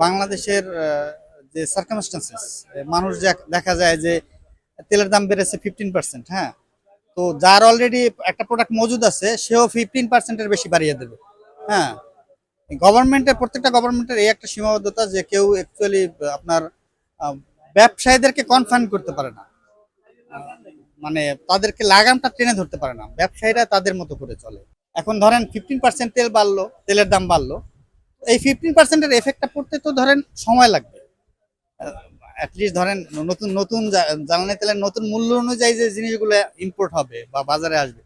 বাংলাদেশের যে সার্কামস্টান্সেস, মানুষ দেখা যায় যে তেলের দাম বেড়েছে 15%। হ্যাঁ, তো যার অলরেডি একটা প্রোডাক্ট মজুদ আছে সেও 15%-এর বেশি বাড়িয়ে দেবে। হ্যাঁ, গভর্নমেন্টের প্রত্যেকটা গভর্নমেন্টের এই একটা সীমাবদ্ধতা যে কেউ অ্যাকচুয়ালি আপনার আহ, ব্যবসায়ীদেরকে কনফার্ম করতে পারে না। মানে তাদেরকে লাগামটা টেনে ধরতে পারে না, ব্যবসায়ীরা তাদের মতো করে চলে। এখন ধরেন 15% তেল বাড়লো, তেলের দাম বাড়লো, এই 15%-এর এফেক্টটা পড়তে তো ধরেন সময় লাগবে। অ্যাটলিস্ট ধরেন নতুন নতুন জ্বালানি তেলের নতুন মূল্য অনুযায়ী যে জিনিসগুলো ইম্পোর্ট হবে বা বাজারে আসবে,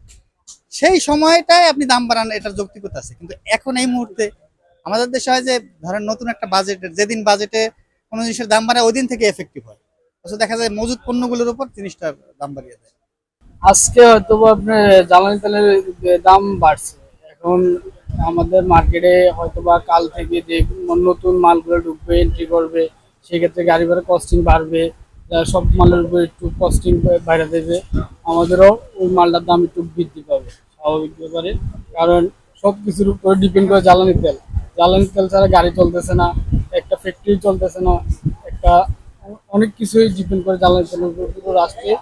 সেই সময়টায় আপনি দাম বাড়ান, এটার যৌক্তিকতা আছে। কিন্তু এখন এই মুহূর্তে আমাদের দেশে হয় যে ধরেন নতুন একটা বাজেট, যেদিন বাজেটে কোনো জিনিসের দাম বাড়ায় ওই দিন থেকে এফেক্টিভ হয়, অথচ দেখা যায় মজুদ পণ্যগুলোর উপর জিনিসটার দাম বাড়িয়ে দেয়। আজকে হয়তো বা আপনার জ্বালানি তেলের দাম বাড়ছে। এখন আমাদের মার্কেটে হয়তো বা কাল থেকে যে নতুন মালগুলো ঢুকবে, এন্ট্রি করবে, সেক্ষেত্রে গাড়ি ভাড়া কস্টিং বাড়বে। সব মালের উপর একটু কস্টিং বাইরে দেবে, আমাদেরও ওই মালটার দাম একটু বৃদ্ধি পাবে, স্বাভাবিক ব্যাপারে। কারণ সব কিছুর উপরে ডিপেন্ড করে জ্বালানি তেল। জ্বালানি তেল ছাড়া গাড়ি চলতেছে না, একটা ফ্যাক্টরি চলতেছে না, একটা অনেক কিছুই ডিপেন্ড করে জ্বালানি তেলের উপর। পুরো রাষ্ট্রে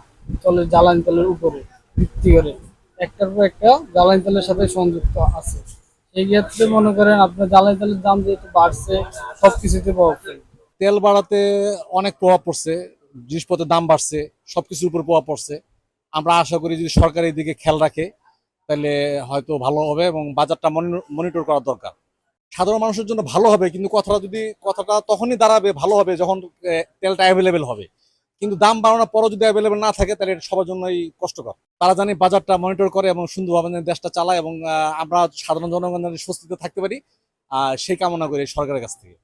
চলে জ্বালানি তেলের উপরে ভিত্তি করে, একটার পর একটা জ্বালানি তেলের সাথে সংযুক্ত আছে। সেই ক্ষেত্রে মনে করেন আপনার জ্বালানি তেলের দাম যেহেতু বাড়ছে, সবকিছুতে প্রভাব ফেলবে। তেল বাড়াতে অনেক প্রভাব পড়ছে, জিনিসপত্রের দাম বাড়ছে, সবকিছুর উপর প্রভাব পড়ছে। আমরা আশা করি যদি সরকার এই দিকে খেয়াল রাখে তাহলে হয়তো ভালো হবে এবং বাজারটা মনিটর করা দরকার। সাধারণ মানুষের জন্য ভালো হবে, কিন্তু কথাটা তখনই দাঁড়াবে ভালো হবে যখন তেলটা অ্যাভেলেবেল হবে। কিন্তু দাম বাড়ানোর পরও যদি অ্যাভেলেবেল না থাকে তাহলে এটা সবার জন্যই কষ্টকর। তারা জানি বাজারটা মনিটর করে এবং সুন্দরভাবে যেন দেশটা চালায় এবং আমরা সাধারণ জনগণ যেন স্বস্তিতে থাকতে পারি, সেই কামনা করি সরকারের কাছ থেকে।